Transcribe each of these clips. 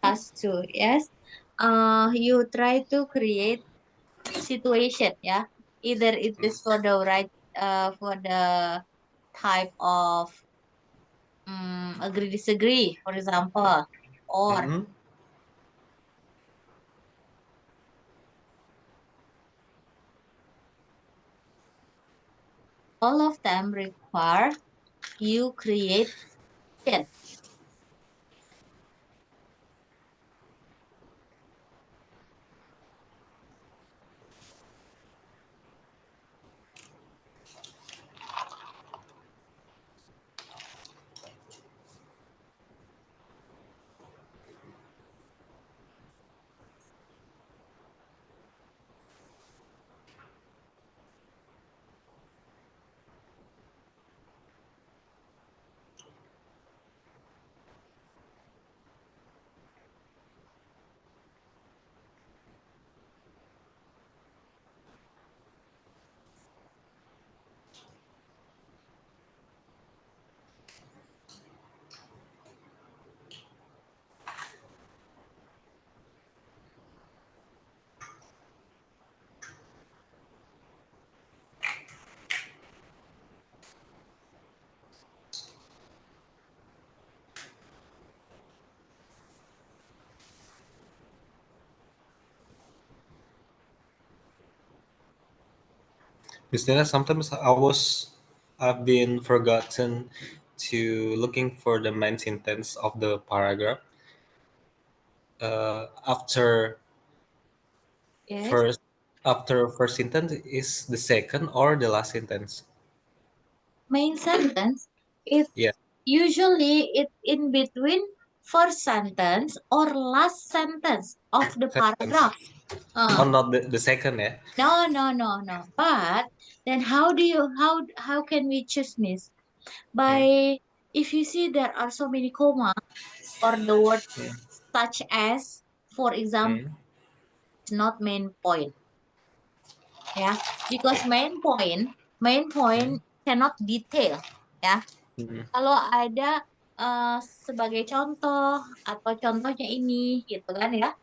Task 2, yes. You try to create situation, yeah. Either it is for the right, for the type of agree disagree, for example, or Mm-hmm. all of them require you create it. Christina, sometimes I've been forgotten to looking for the main sentence of the paragraph. After Yes. first after first sentence is the second or the last sentence. Main sentence, it Yeah, usually it in between first sentence or last sentence of the sentence. paragraph. Oh, not the second, yeah. No, no, no, no. But then how can we choose this? Mm, By, if you see there are so many comma or the word mm, such as, for example, mm, it's not main point. Yeah, because main point mm, cannot detail. Ya, mm, kalau ada sebagai contoh atau contohnya ini gitu kan ya,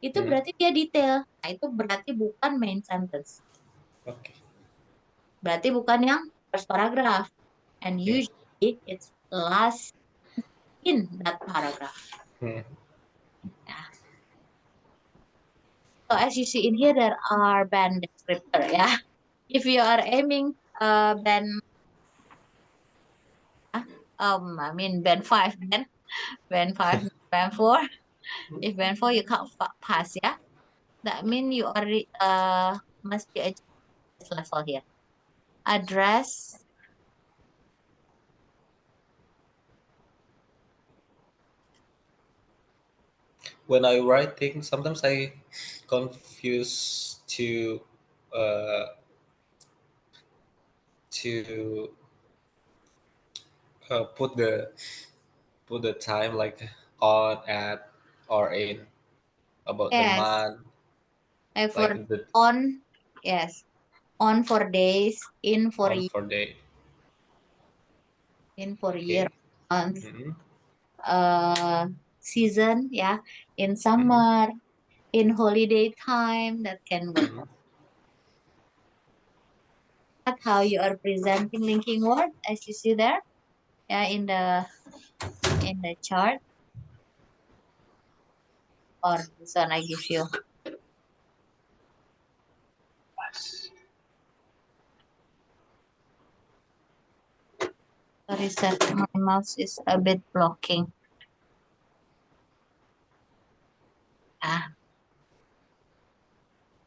itu mm. berarti dia detail. Nah, itu berarti bukan main sentence. Okay. Berarti bukan yang first paragraph. And Okay. usually it's last in that paragraph. Mm. Yeah. So as you see in here, there are band descriptor. Yeah. If you are aiming band, I mean band five, band five, band four. If band four you can't pass, yeah. That means you are must be adjust level here. Address. When I write things, sometimes I confuse uh, to put the time like on, at, or in, about the Yes. month, For like the on, yes. On for days, on for day. in for year, Okay. month, Mm-hmm. uh, season, yeah. In Mm-hmm. summer, in holiday time, that can work. Mm-hmm. That's how you are presenting linking word, as you see there, yeah, in the chart, or this one I give you. Sorry, sir, my mouse is a bit blocking. Ah,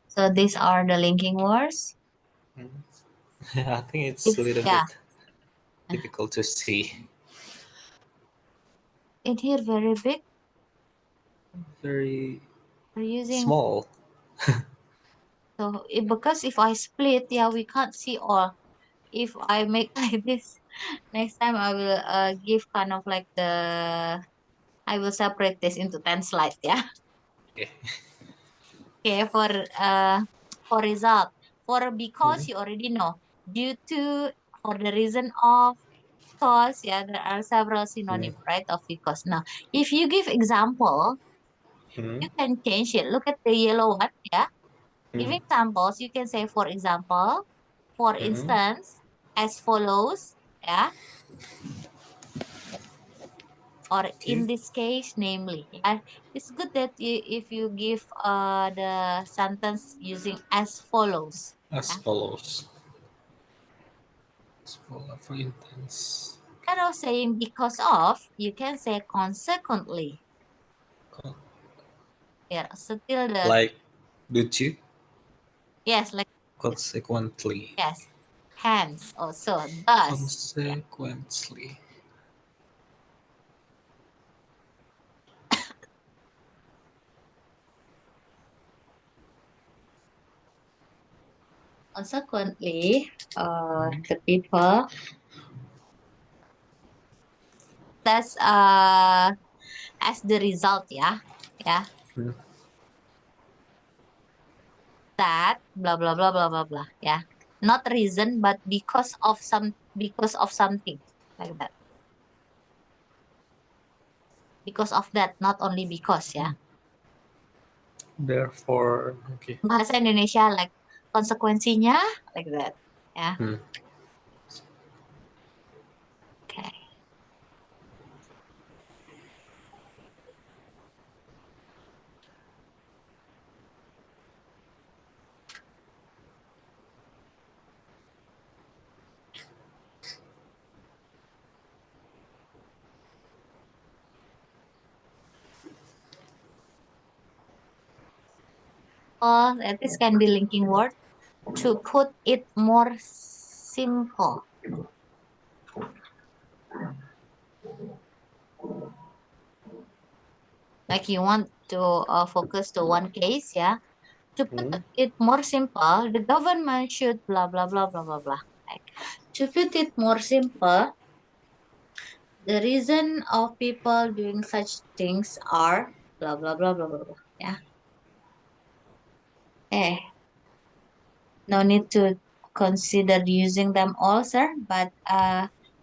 so these are the linking words. I think it's a little Yeah, bit difficult to see. in here very big. Very We're using, small. so because if I split, yeah, we can't see all. If I make like this, next time I will give kind of like I will separate this into 10 slides, yeah. Okay. Okay, for result. For Mhm. because you already know. Due to, for the reason of, because, yeah, there are several Mm. synonym, right, of because. Now, if you give example, you can change it. Look at the yellow one, yeah. Give examples. You can say, for example, for instance, as follows, yeah. Or in this case, namely, yeah. It's good that if you give the sentence using as follows. As Yeah. follows. As follows, for instance. Instead of saying because of, you can say consequently. Yeah, still the Like due to, yes, like consequently. yes, hence also thus. Yeah. Consequently. Consequently, the people that's as the result, yeah, yeah, Hmm. that blah blah blah blah blah blah, yeah, not reason but because of something like that, because of that, not only because, yeah. Therefore, okay. Bahasa Indonesia like konsekuensinya like that, yeah. Hmm. Okay. Oh, that this can be linking word. To put it more simple, like you want to focus to one case, yeah. To put Hmm. it more simple, the government should blah blah blah blah blah blah. Like, to put it more simple, the reason of people doing such things are blah blah blah blah blah blah. Yeah. Eh, no need to consider using them all, sir. But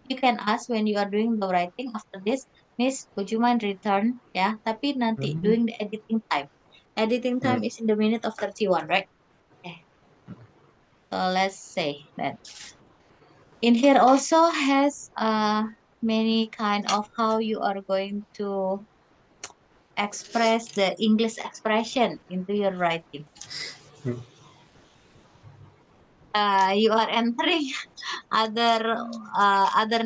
you can ask when you are doing the writing after this, Miss, would you mind return? Yeah. Tapi nanti Hmm. doing the editing time. Editing Hmm. time is in the minute of 31, right? Okay. So let's say that. In here also has many kind of how you are going to express the English expression into your writing. Hmm. You are entering other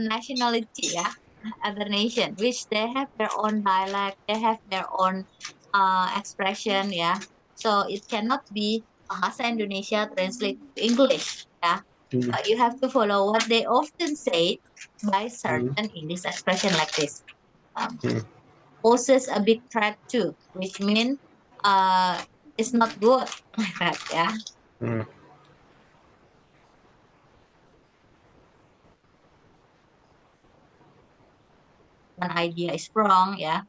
nationality, yeah, other nation, which they have their own dialect, they have their own expression, yeah. So it cannot be bahasa Indonesia translate to English, yeah. Hmm. But you have to follow what they often say by Hmm. certain English expression like this. Hmm. Poses a big threat too, which means uh, it's not good like that, yeah. Hmm. One idea is wrong, yeah.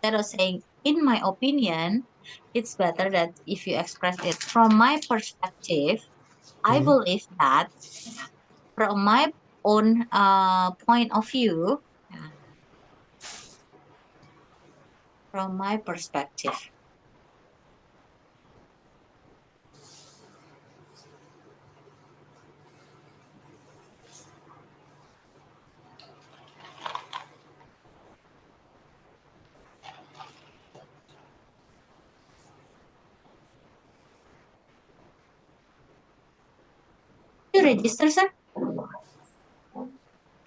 Instead of saying, in my opinion, it's better that if you express it from my perspective, I Hmm. believe that from my own point of view, from my perspective. You register, sir?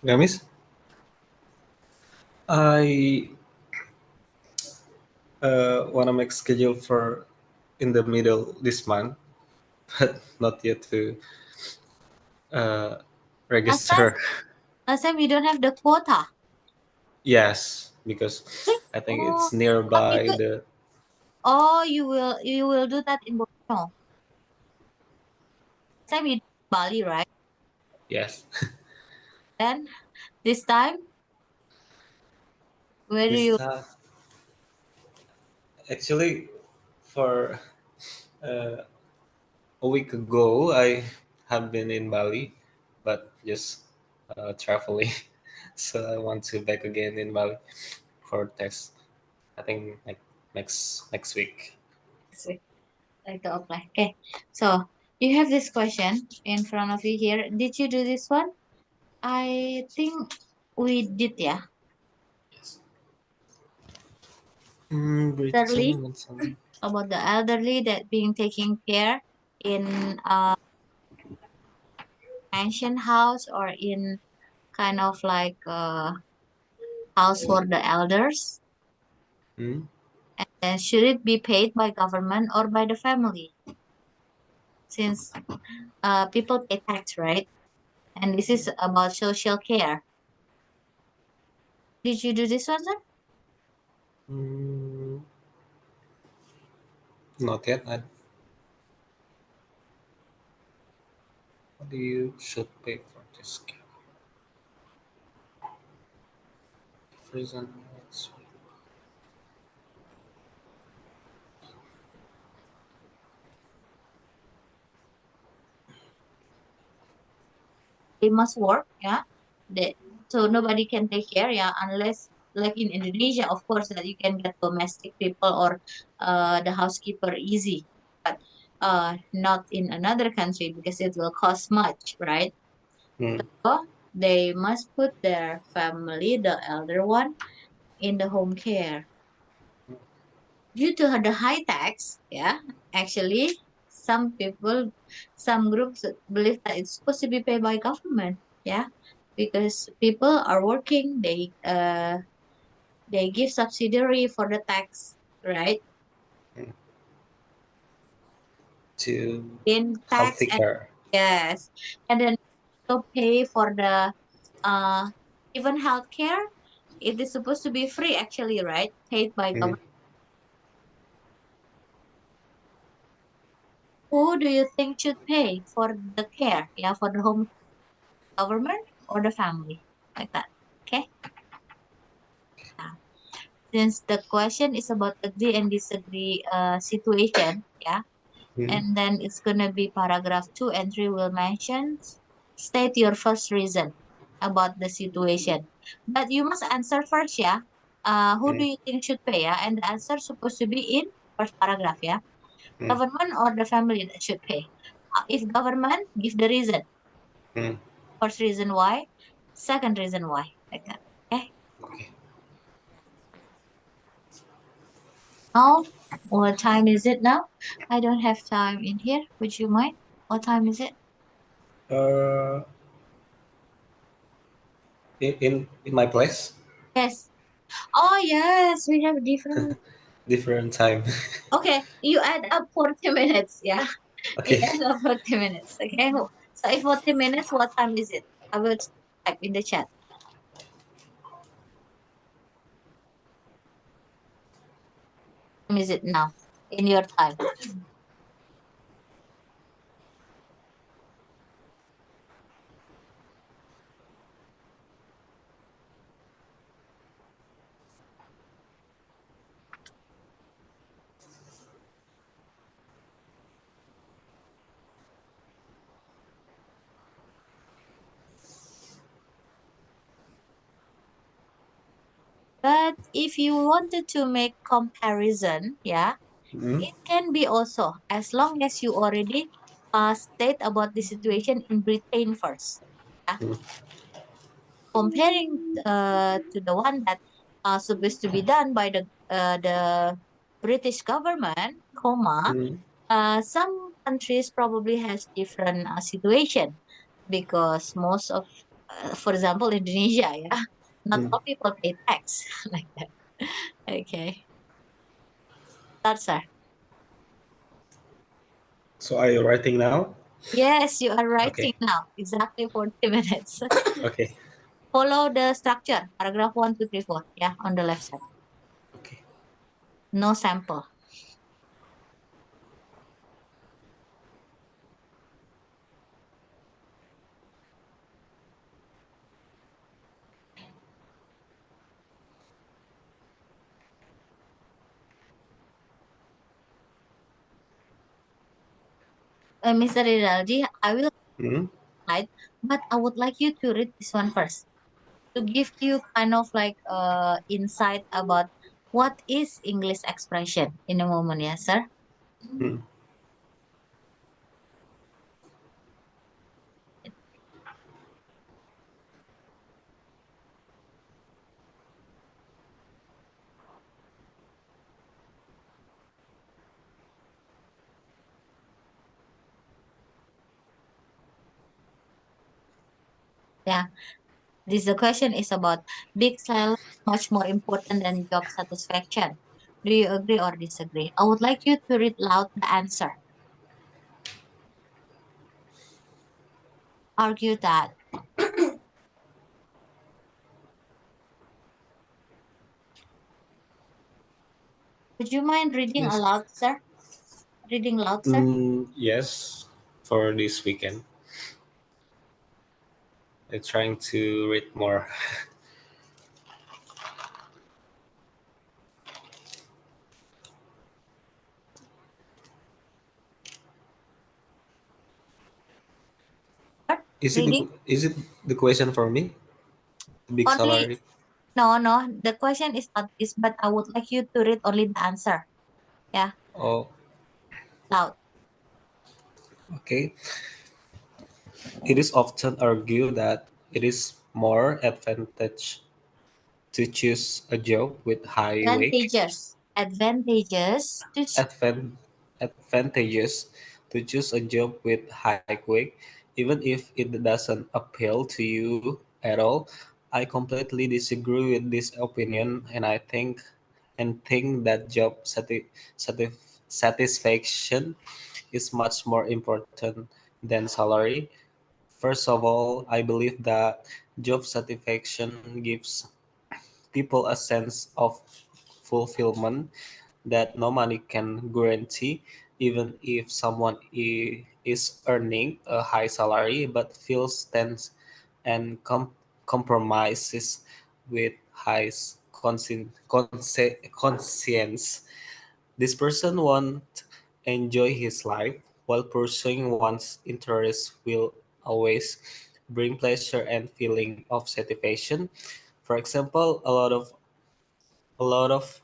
Gamis, I wanna make schedule for in the middle this month, but not yet to uh, Last time, register. last time you don't have the quota. Yes, because I think Oh, it's but you nearby could. the. Oh, you will do that in Borneo. Last time you did Bali, right? Yes. Then this time, where do This you? time, actually, for uh, a week ago, I have been in Bali, but just traveling. So I want to back again in Bali for test. I think like next week. Like to apply. Okay. So you have this question in front of you here. Did you do this one? I think we did, yeah. Yes. Elderly, Britain and some. about the elderly that being taken care in a mansion house or in kind of like a house for the elders. Hmm? And should it be paid by government or by the family? Since people pay tax, right? And this is about social care. Did you do this one, sir? Mm, not yet. What do you should pay for this? Prison. They must work, yeah. They, so nobody can take care, yeah, unless like in Indonesia, of course, that you can get domestic people or the housekeeper easy, but not in another country because it will cost much, right? Hmm. So they must put their family, the elder one, in the home care. Due to the high tax, yeah, actually, some people, some groups believe that it's supposed to be paid by government, yeah, because people are working, they give subsidiary for the tax, right? To In tax healthy and care. yes, and then also pay for the uh even healthcare. It is supposed to be free, actually, right? Paid by Hmm. government. Who do you think should pay for the care? Yeah, for the home, government or the family? Like that. Okay. Yeah. Since the question is about agree and disagree situation, yeah, Hmm. and then it's gonna be paragraph 2 and 3 will mention state your first reason about the situation. But you must answer first, yeah. Who Hmm. do you think should pay? Yeah, and the answer supposed to be in first paragraph, yeah. Hmm. Government or the family that should pay. If government, give the reason. Hmm. First reason why, second reason why, like that. Okay. Okay. Now, what time is it now? I don't have time in here. Would you mind? What time is it? Uh, in my place, Yes. Oh, yes. We have different. different time. Okay. You add up 40 minutes. Yeah. You Okay. add up 40 minutes. Okay. So, if 40 minutes, what time is it? I will type in the chat. What time is it now? In your time. But if you wanted to make comparison, yeah, Hmm. it can be also as long as you already state about the situation in Britain first. Yeah? Comparing to the one that supposed to be done by the British government, comma, Hmm. some countries probably has different situation because most of, for example, Indonesia, yeah, not Hmm. all people pay tax like that. Okay, that's all. So are you writing now? Yes, you are writing Okay. now. Exactly 40 minutes. Okay. Follow the structure. Paragraph 1, 2, 3, 4. Yeah, on the left side. Okay. No sample. Mr. Rinaldi, I will Hmm? write, but I would like you to read this one first to give you kind of like insight about what is English expression in a moment, yes, sir. Hmm. Yeah, this the question is about big salary much more important than job satisfaction. Do you agree or disagree? I would like you to read loud the answer. Argue that. Would you mind reading Yes. aloud, sir? Reading loud, sir? Yes, for this weekend. I'm trying to read more. Sir, Is it reading? is it the question for me? The big Only, salary? no, the question is not this, but I would like you to read only the answer. Yeah, Oh, loud. okay. It is often argued that it is more advantage to choose a job with high wage Advantages to advantageous to choose a job with high wage, even if it doesn't appeal to you at all. I completely disagree with this opinion, and think that satisfaction is much more important than salary. First of all, I believe that job satisfaction gives people a sense of fulfillment that no money can guarantee, even if someone is earning a high salary but feels tense and compromises with high conscience. This person won't enjoy his life, while pursuing one's interests will always bring pleasure and feeling of satisfaction. For example, a lot of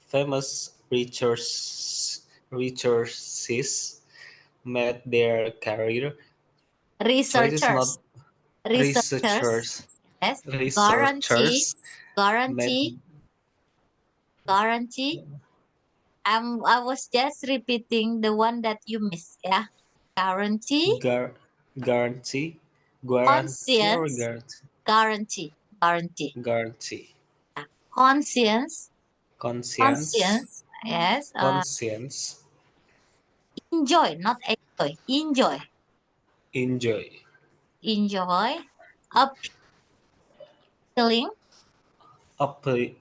famous researchers made their career. So it is researchers. not Researchers, researchers. yes, guarantee, Researchers made guarantee, guarantee. I was just repeating the one that you missed. Yeah, guarantee, gar- guarantee, guarantee or conscience, guarantee, guarantee, guarantee. guarantee, Yeah. Conscience, conscience, conscience. Yes. conscience, Enjoy, not enjoy. Enjoy, enjoy, enjoy. Appealing,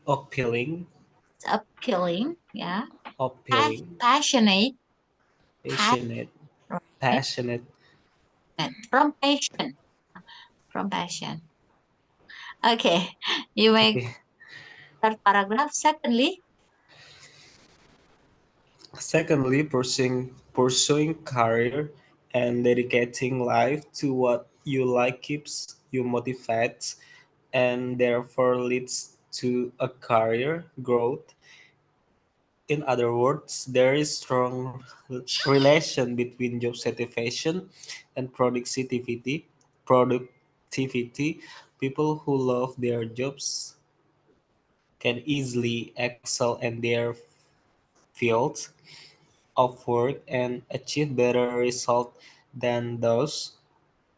appealing, appealing. Yeah. appealing, Passionate, passionate, passionate. passionate. From passion, from passion. Okay, you may Okay. third paragraph. Secondly, Secondly, pursuing career and dedicating life to what you like keeps you motivated and therefore leads to a career growth. In other words, there is strong relation between job satisfaction and productivity. Productivity. People who love their jobs can easily excel in their fields of work and achieve better results than those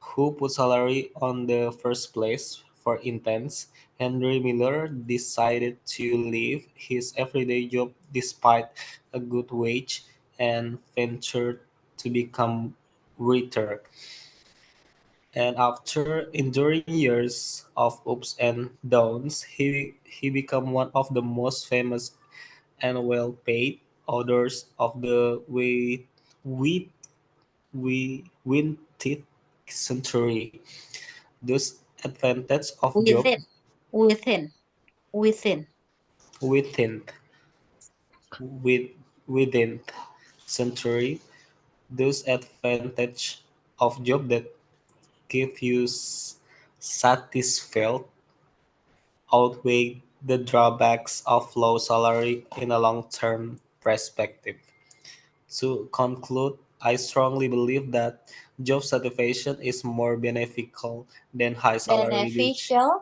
who put salary on the first place. For instance, Henry Miller decided to leave his everyday job despite a good wage and ventured to become writer. And after enduring years of ups and downs, he became one of the most famous and well-paid authors of the we, 20th century. Those advantage of job within, within, within. within with within century. those advantage of job that give you satisfied outweigh the drawbacks of low salary in a long-term perspective. To conclude, I strongly believe that job satisfaction is more than high salary due to,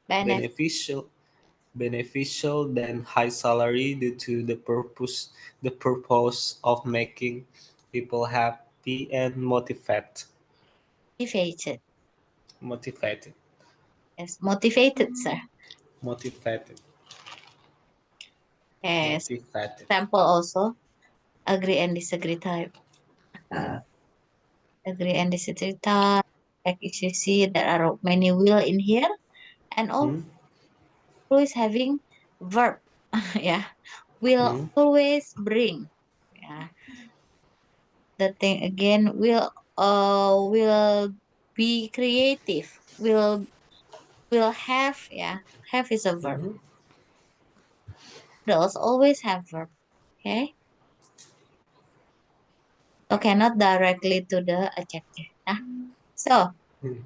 Beneficial, benefit beneficial than high salary due to the purpose of making people happy and motivated. motivated Yes, motivated, sir. motivated Yes, motivated. sample also. Agree and disagree type. Uh, Agree and disagree type. Like if you see there are many will in here and Hmm? always having verb. Yeah. Will Hmm? always bring. Yeah. The thing again will be creative. Will have, yeah. Have is a verb. Hmm? Those always have verb. Okay. Okay, not directly to the adjective. Yeah. So Hmm.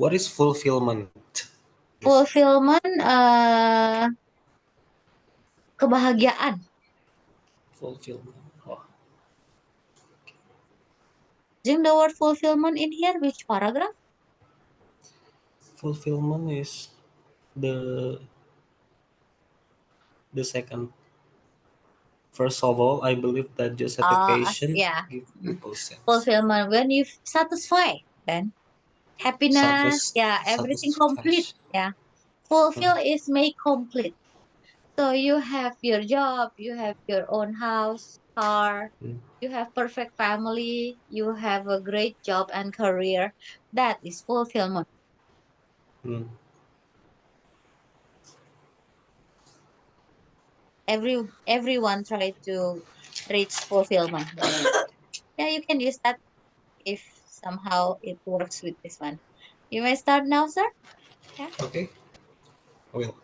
What is fulfillment? Yes. fulfillment kebahagiaan. Fulfillment. Oh. Using the word fulfillment in here, which paragraph? Fulfillment is the the second. First of all, I believe that just satisfaction Yeah. give Mm. people sense. Fulfillment when you satisfy, then happiness, yeah, everything complete. Satisfaction. Yeah. Hmm. Fulfill is make complete. So you have your job, you have your own house, car, Hmm. you have perfect family, you have a great job and career. That is fulfillment. Hmm. Everyone try to reach fulfillment. Yeah, you can use that if somehow it works with this one. You may start now, sir. Yeah. Okay. Well,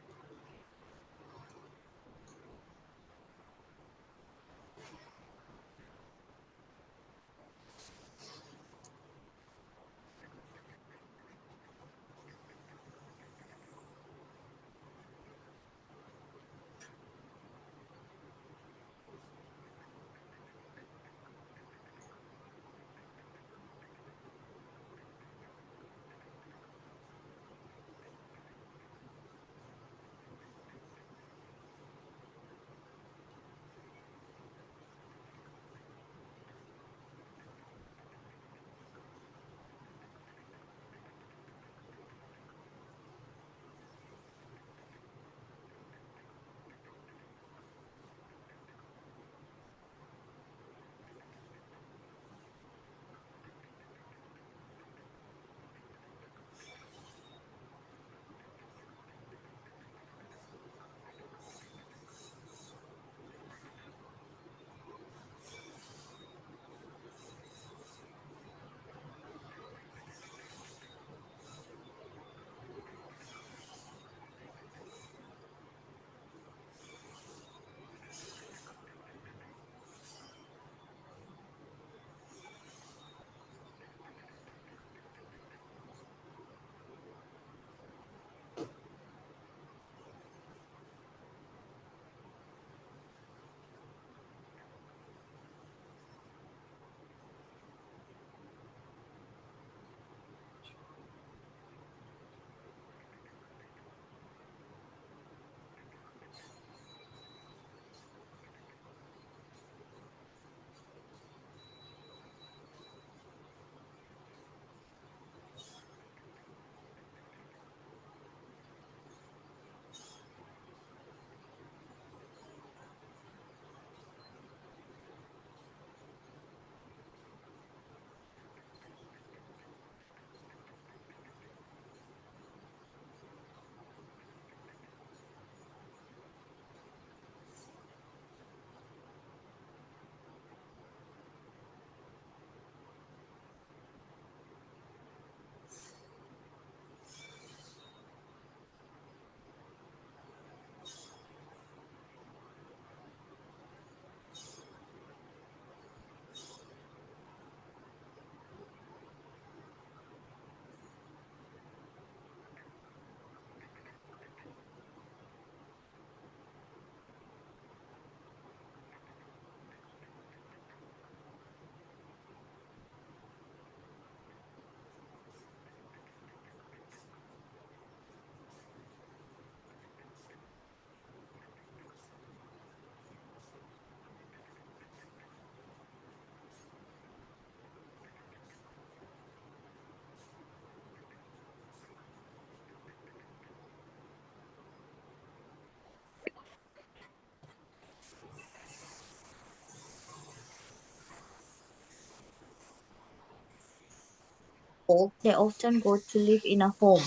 old, they often go to live in a home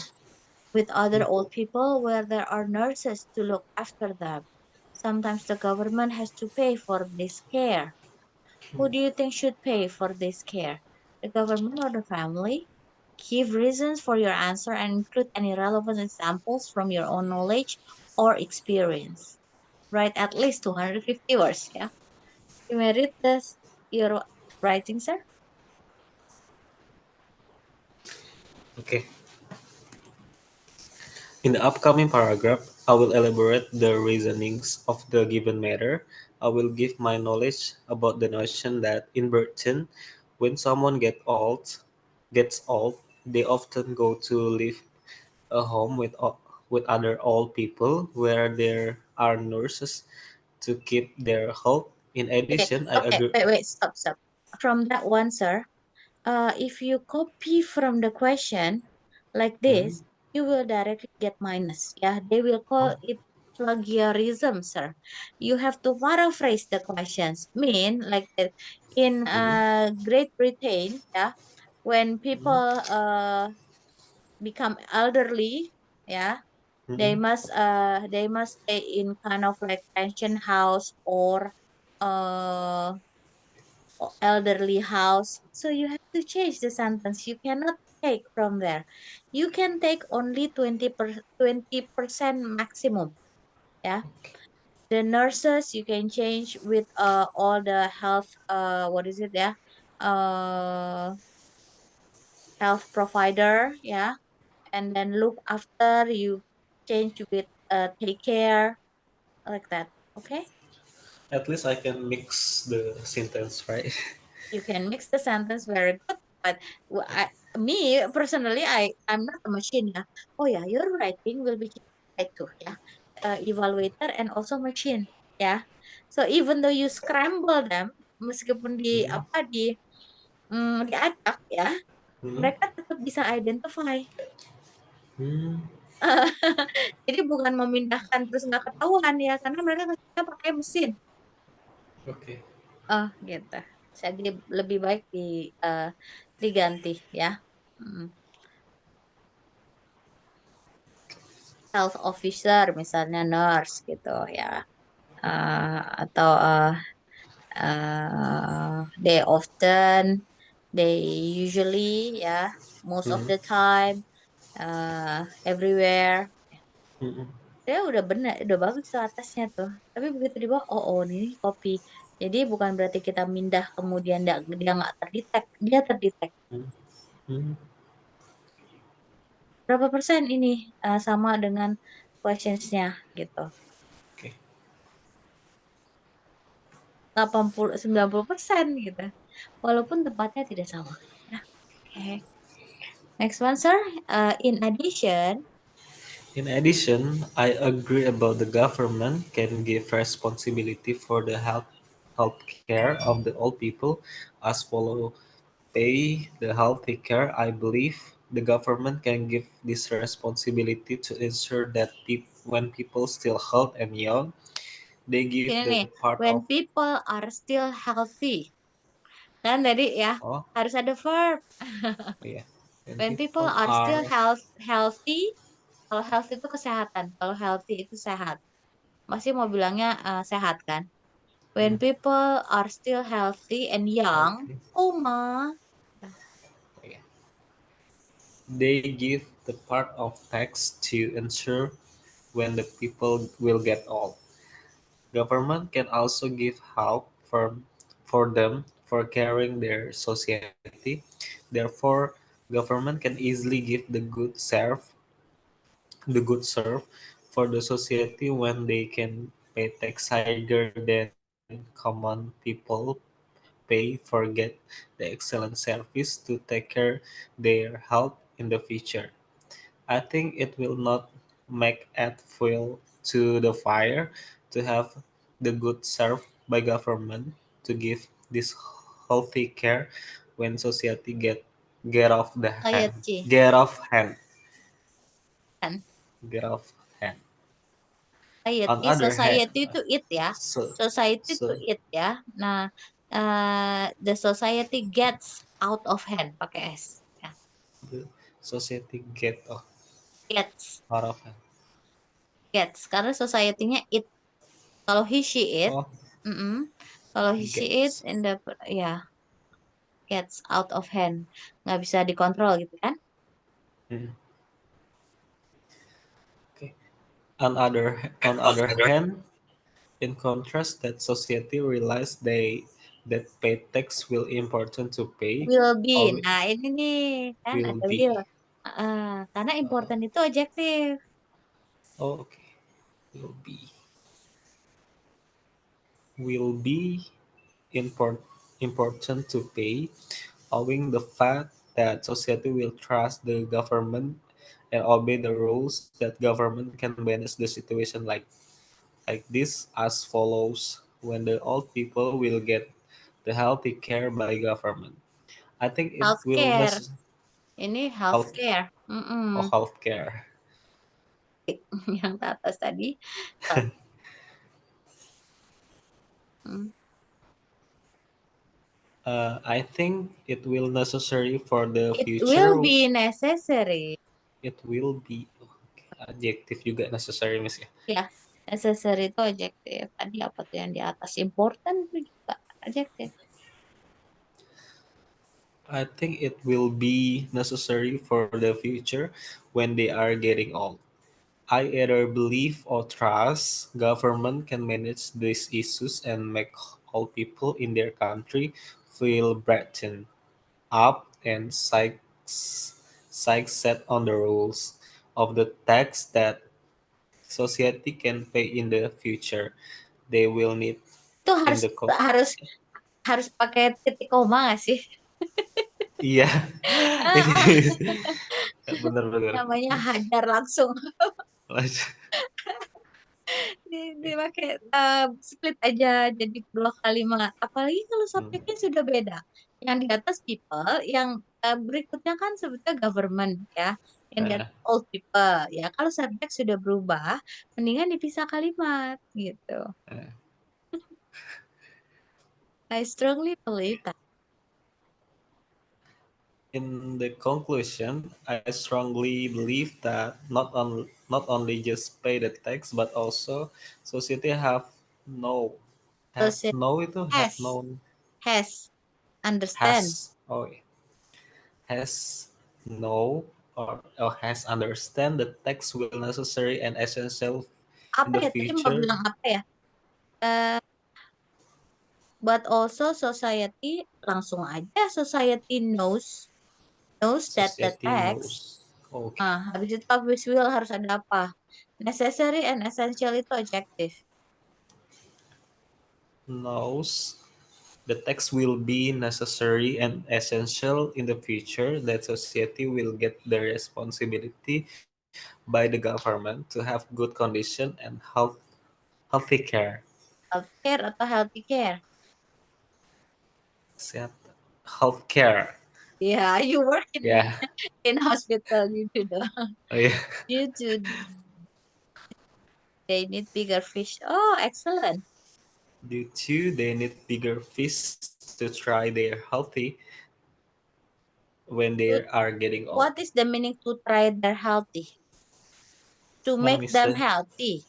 with other old people where there are nurses to look after them. Sometimes the government has to pay for this care. Who do you think should pay for this care? The government or the family? Give reasons for your answer and include any relevant examples from your own knowledge or experience. Write at least 250 words, yeah. You may read this, your writing, sir. Okay. In the upcoming paragraph, I will elaborate the reasonings of the given matter. I will give my knowledge about the notion that in Britain, when someone gets old, they often go to live a home with other old people where there are nurses to keep their health. In Okay, addition, I okay, agree. wait, stop. From that one, sir, if you copy from the question like Hmm? this, you will directly get minus. Yeah, they will call Oh, it plagiarism, sir. You have to paraphrase the questions. Mean like that in hmm, Great Britain, yeah, when hmm, people become elderly, yeah, hmm, they must stay in kind of like pension house or uh elderly house. So you have to change the sentence. You cannot take from there. You can take only 20% maximum. Yeah. The nurses you can change with all the health what is it, yeah? Uh health provider, yeah. And then look after you change with take care like that. Okay? at least I can mix the sentence, right? You can mix the sentence very good, but me personally, I'm not a machine, yeah. Oh yeah, your writing will be by two, yeah, evaluator and also machine, yeah. So even though you scramble them, meskipun di Hmm, apa diacak, ya, hmm, mereka tetap bisa identify. hmm. Jadi bukan memindahkan terus nggak ketahuan ya, karena mereka kerja pakai mesin. Okay. Oh gitu. Jadi lebih baik diganti ya. Mm. Health officer misalnya nurse gitu ya. Atau they often, they usually ya, most of Hmm, the time, everywhere. hmm. Ya udah benar, udah bagus tuh atasnya tuh. Tapi begitu di bawah, oh ini copy. Jadi bukan berarti kita mindah kemudian dia nggak terdetek, dia terdetek. Hmm, hmm. Berapa persen ini sama dengan questionsnya gitu. Okay. 90 90% gitu. Walaupun tempatnya tidak sama. Ya, oke. Next one, sir. In addition, In addition, I agree about the government can give responsibility for the health care of the old people as follow pay the healthy care. I believe the government can give this responsibility to ensure that when people still healthy and young, they give ini the nih, part when of people are still healthy. Dan tadi ya, oh harus ada verb. yeah, when When people people are still are healthy, kalau healthy itu kesehatan. Kalau healthy itu sehat. Masih mau bilangnya sehat kan? When mm, people are still healthy and young, healthy, Oma. yeah, they give the part of tax to ensure when the people will get old. Government can also give help for them for carrying their society. Therefore, government can easily give the good serve for the society when they can pay tax higher than common people pay forget the excellent service to take care their health in the future. I think it will not make add fuel to the fire to have the good served by government to give this healthy care when society get off the hand. Society. Get off hand. Kan? Get off hand. On Society, other hand, society itu it ya. so Society itu so it ya. Nah, the society gets out of hand pakai S. Ya. society get Gets, out of hand. karena society-nya it. Kalau he she it, Oh, mm-mm. Kalau he she it gets. in the ya gets out of hand, nggak bisa dikontrol gitu kan? Hmm. Okay. On other hand, in contrast, that society realize that pay tax will important to pay, Will be. or Nah ini nih kan will ada will. be. Karena important itu adjektif. Oh, okay. Will be. Will be import, important to pay, owing the fact that society will trust the government and obey the rules that government can manage the situation like this as follows: when the old people will get the healthy care by government. I think it will Healthcare. Ini health healthcare. or Mm-mm. healthcare. Yang ke atas tadi. Health. Mm. I think it will necessary for the It will future. be necessary. It will be adjektif juga necessary miss ya. Ya, necessary itu adjektif. Tadi apa tuh yang di atas? Important itu juga adjektif. I think it will be necessary for the future when they are getting old. I either believe or trust government can manage these issues and make all people in their country feel brightened up and psych set on the rules of the tax that society can pay in the future. They will need Itu in harus the harus harus pakai titik koma nggak sih? iya ini Ah, bener-bener namanya hajar langsung. Dipakai split aja jadi dua kalimat. Apalagi kalau subjeknya sudah beda. Yang di atas people, yang berikutnya kan sebetulnya government ya. Yang di atas Nah, old people ya. Kalau subjek sudah berubah, mendingan dipisah kalimat gitu. nah. I strongly believe that. In the conclusion, I strongly believe that not only just pay the tax, but also society know have Society know itu have has known has understand. has has know or has understand the tax will necessary and essential in Apa the ya tadi mau future. bilang apa ya? Eh, but also society langsung aja society knows that the Society text. knows. Okay, Habis itu habis will harus ada apa? Necessary and essential itu adjektif. knows the text will be necessary and essential in the future, that society will get the responsibility by the government to have good condition and healthy care. Healthcare atau healthy care? Sehat, health care. Yeah, you work Yeah. in hospital, you do the Oh yeah. you do they need bigger fish. Oh, excellent. Due to they need bigger fish to try their healthy when they To, are getting old. what is the meaning to try their healthy? To Mana make them misalnya? healthy.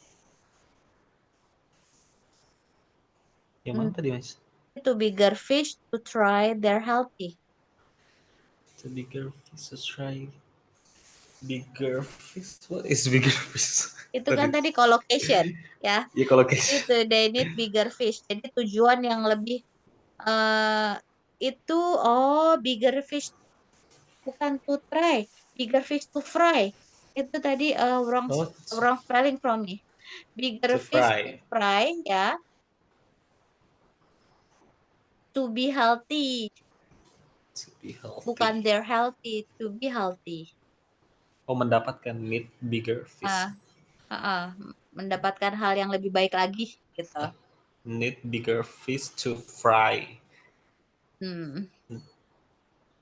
Yang mana Mm, tadi mas? To bigger fish to try their healthy. The bigger fish to try bigger fish. What is bigger fish? Itu kan Tadi. tadi collocation ya. Ya kalau kayak Itu they need bigger fish. Jadi tujuan yang lebih eh itu bigger fish bukan to try, bigger fish to fry. Itu tadi wrong oh wrong spelling from me. Bigger to fish to fry fry ya, to be healthy, to be bukan healthy. they're healthy, to be healthy. Oh mendapatkan meat bigger Ah, fish. mendapatkan hal yang lebih baik lagi gitu. Need bigger fish to fry. Hmm.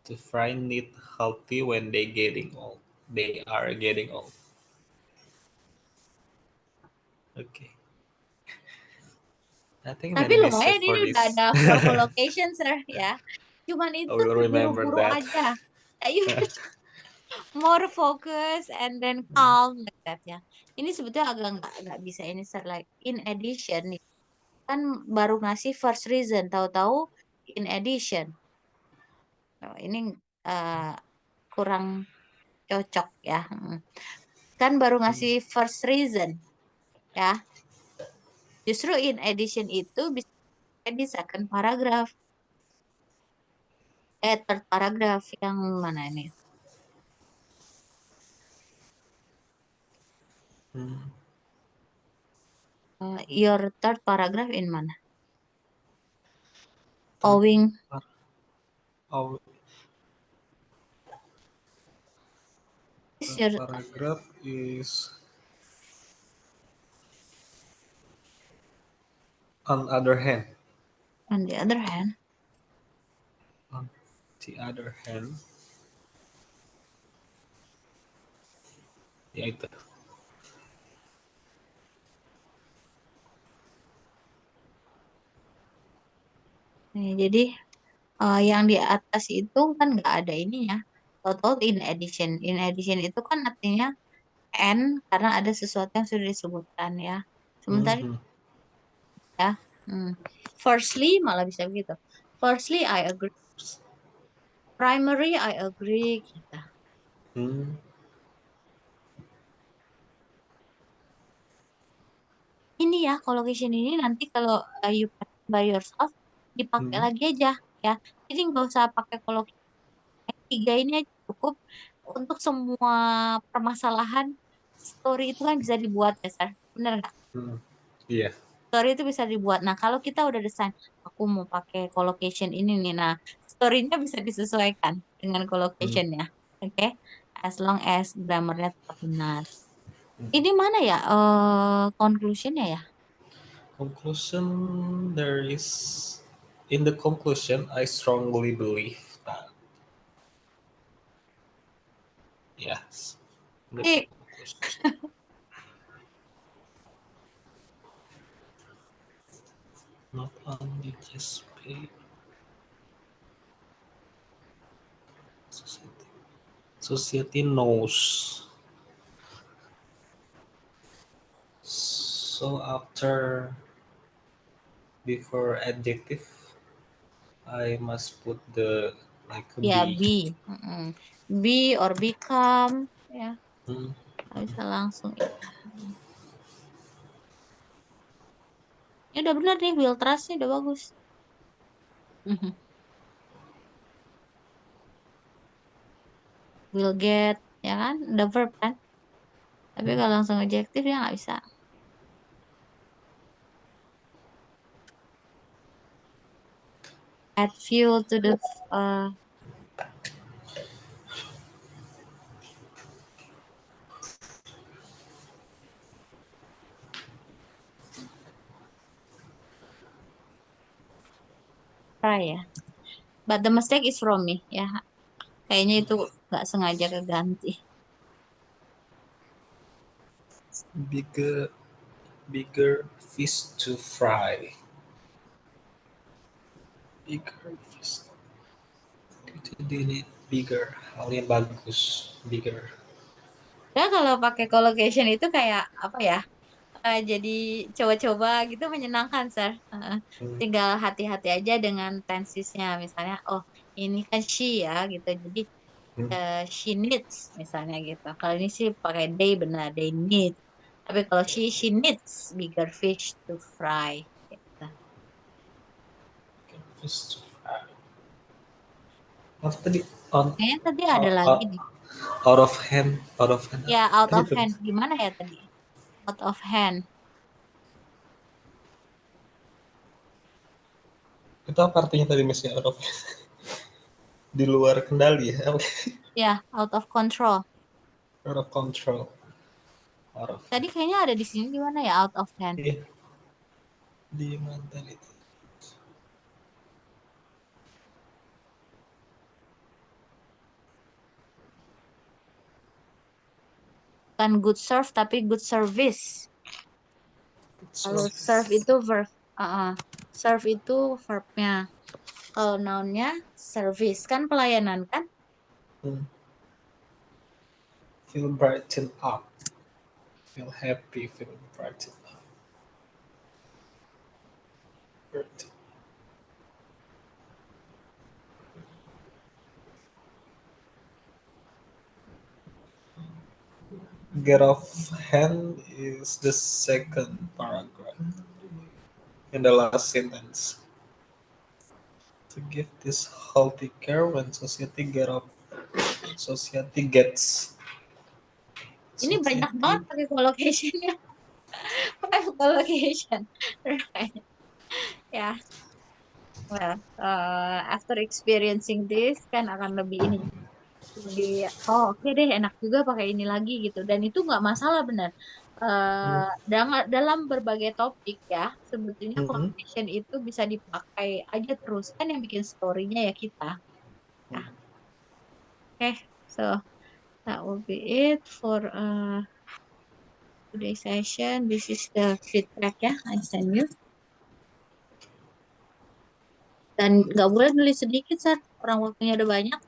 To fry need healthy when they getting old. They are getting old. Okay. I think Tapi many mistake lumayan for ini udah this. ada four collocation, sir, ya. Cuman I itu will tuh remember guru-guru that. aja. Ayo, more focus and then calm like that ya. Ini sebetulnya agak nggak bisa ini sir, like in addition nih, kan baru ngasih first reason, tahu-tahu in addition. Oh, ini uh, kurang cocok ya. Kan baru ngasih first reason ya. Justru in addition itu bisa di second paragraph, third paragraph yang mana ini? Your third paragraph in mana? Owing. Oh, Is your paragraph is on other hand. on the other hand. On the other hand, ya itu. Nih, jadi yang di atas itu kan nggak ada ininya. Total in addition. In addition itu kan artinya and karena ada sesuatu yang sudah disebutkan ya. Sementara Mhm. ya, firstly malah bisa begitu. Firstly, I agree. Primary, I agree. Gitu. Hmm. Ini ya, collocation ini nanti kalau you practice by yourself, dipakai Hmm. lagi aja ya. Jadi nggak usah pakai collocation. Tiga ini aja cukup untuk semua permasalahan story itu kan bisa dibuat ya, Sar. Bener nggak? Hmm. Iya. Story itu bisa dibuat. Nah, kalau kita udah desain, aku mau pakai collocation ini nih. Nah, story-nya bisa disesuaikan dengan Hmm. collocation-nya. Oke? As long as grammarnya tetap benar. Ini mana ya? Conclusion-nya ya? Conclusion, there is in the conclusion, I strongly believe that yes, the Ini conclusion, not only just pay society. Society knows. So after before adjective, I must put the like a ya B. be. Be or become. Ya, Hmm. nggak bisa langsung. Ini udah benar nih, will trust nih udah bagus. Mhm. Will get, ya kan? Udah verb kan? Tapi Hmm. kalau langsung adjektif ya nggak bisa. Add fuel to the uh, fry ya. But the mistake is from me ya. Kayaknya itu nggak sengaja keganti. Bigger, bigger fish to fry. Bigger fish. Itu ini bigger, halnya bagus, bigger. Ya kalau pakai collocation itu kayak apa ya? Jadi coba-coba gitu menyenangkan, Sir. Hmm. Tinggal hati-hati aja dengan tensesnya. Misalnya, oh ini kan she ya gitu. Jadi Hmm. she needs misalnya gitu. Kalau ini sih pakai they benar, they need. Tapi kalau she needs bigger fish to fry. Gitu. Fish to fry. Apa tadi? On, Kayaknya tadi ada lagi out, nih. out of hand, out of hand. Ya, out Tadi of itu, hand. Gimana ya tadi? Out of hand. itu apa artinya tadi misalnya out of di luar kendali ya? Ya, out of control. Out of control. Out of Tadi hand. kayaknya ada di sini di mana ya out of hand. Iya, di mana tadi? Bukan good serve tapi good service. Kalau serve itu verb. Serve itu verbnya. Kalau nounnya service kan pelayanan kan. Hmm. Feel brighten up. Feel happy. Feel brighten up. Brighten. Get off hand is the second paragraph in the last sentence. To give this healthy care when society gets Ini banyak banget society. pakai collocation-nya. Pakai collocation. Right. Ya, well, after experiencing this kan akan lebih ini, lebih oh oke deh enak juga pakai ini lagi gitu. Dan itu nggak masalah benar. Hmm, Dalam berbagai topik ya, sebetulnya hmm, collocation itu bisa dipakai aja terus kan yang bikin story-nya ya kita. hmm. Nah, oke, so that will be it for today's session. This is the feedback ya I send you. Dan nggak boleh nulis sedikit, Sar. Orang waktunya udah banyak.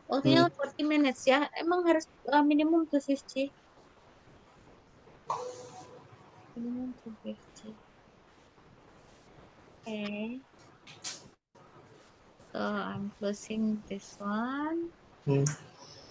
Waktunya Hmm. 40 minutes ya. Emang harus minimum 250. Minimum 250. Okay. So I'm closing this one. Hmm.